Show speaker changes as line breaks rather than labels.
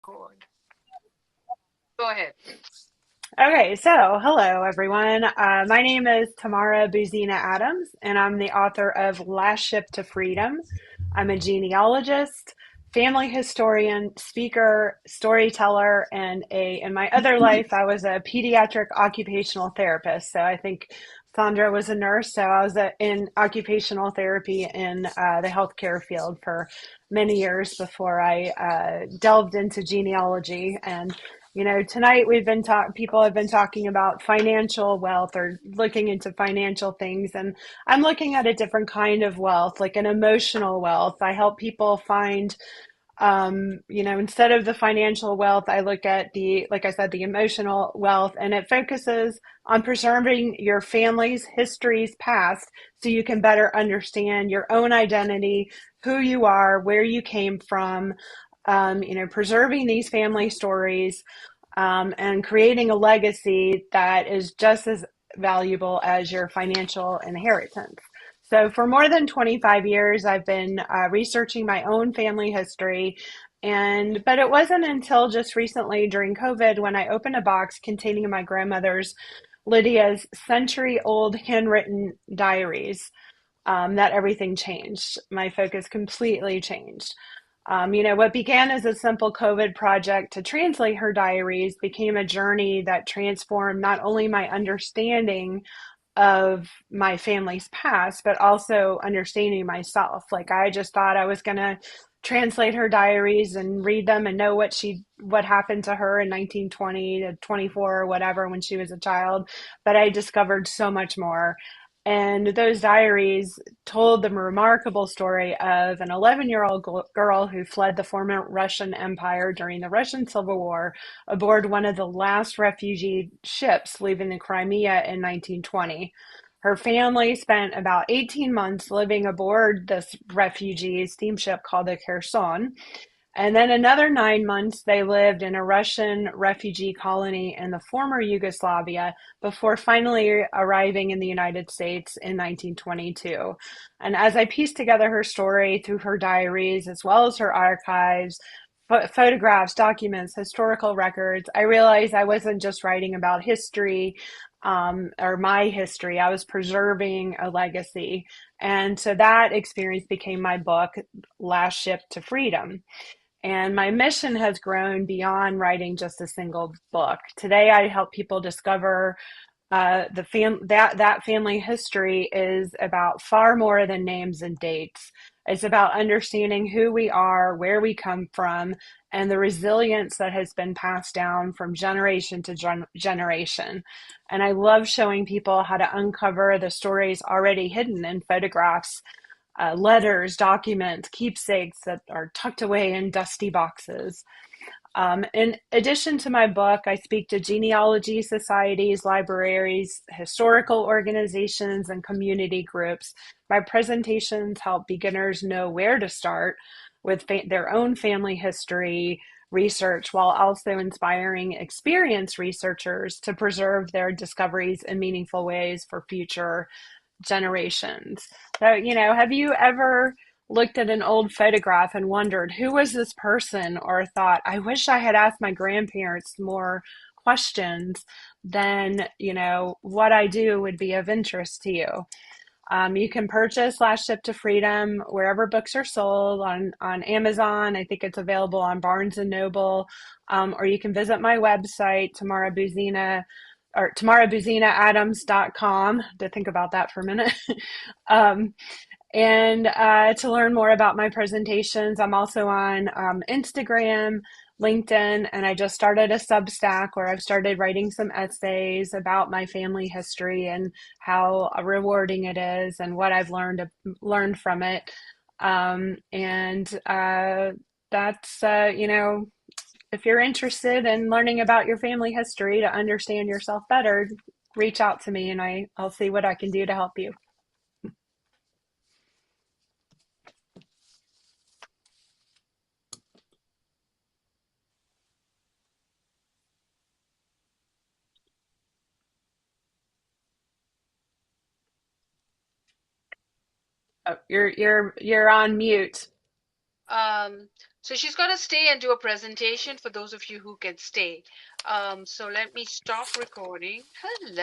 Good. Go ahead.
Okay, so hello everyone. My name is Tamara Buzina Adams, and I'm the author of Last Ship to Freedom. I'm a genealogist, family historian, speaker, storyteller, and in my other life, I was a pediatric occupational therapist. So I think Sandra was a nurse, so I was in occupational therapy in the healthcare field for many years before I delved into genealogy. And tonight people have been talking about financial wealth or looking into financial things, and I'm looking at a different kind of wealth, like an emotional wealth. I help people find, instead of the financial wealth, I look at like I said, the emotional wealth, and it focuses on preserving your family's histories past so you can better understand your own identity, who you are, where you came from, preserving these family stories, and creating a legacy that is just as valuable as your financial inheritance. So, for more than 25 years, I've been researching my own family history. But it wasn't until just recently during COVID when I opened a box containing my grandmother's Lydia's century old handwritten diaries, that everything changed. My focus completely changed. What began as a simple COVID project to translate her diaries became a journey that transformed not only my understanding of my family's past, but also understanding myself. Like I just thought I was going to translate her diaries and read them and know what happened to her in 1920 to 24 or whatever when she was a child, but I discovered so much more. And those diaries told the remarkable story of an 11-year-old girl who fled the former Russian Empire during the Russian Civil War aboard one of the last refugee ships leaving the Crimea in 1920. Her family spent about 18 months living aboard this refugee steamship called the Kherson, and then another 9 months they lived in a Russian refugee colony in the former Yugoslavia before finally arriving in the United States in 1922. And as I pieced together her story through her diaries as well as her archives, photographs, documents, historical records, I realized I wasn't just writing about history, or my history. I was preserving a legacy. And so that experience became my book, Last Ship to Freedom. And my mission has grown beyond writing just a single book. Today, I help people discover that family history is about far more than names and dates. It's about understanding who we are, where we come from, and the resilience that has been passed down from generation to generation. And I love showing people how to uncover the stories already hidden in photographs, letters, documents, keepsakes that are tucked away in dusty boxes. In addition to my book, I speak to genealogy societies, libraries, historical organizations, and community groups. My presentations help beginners know where to start with their own family history research while also inspiring experienced researchers to preserve their discoveries in meaningful ways for future generations. So, have you ever looked at an old photograph and wondered who was this person, or thought, I wish I had asked my grandparents more questions than, what I do would be of interest to you? You can purchase Last Ship to Freedom wherever books are sold on Amazon. I think it's available on Barnes and Noble, or you can visit my website, Tamara Buzina, or tamarabuzinaadams.com, to think about that for a minute. um, and to learn more about my presentations, I'm also on Instagram, LinkedIn, and I just started a Substack where I've started writing some essays about my family history and how rewarding it is and what I've learned from it. And that's if you're interested in learning about your family history to understand yourself better, reach out to me and I'll see what I can do to help you. Oh, you're on mute.
Um, So she's going to stay and do a presentation for those of you who can stay. So let me stop recording. Hello.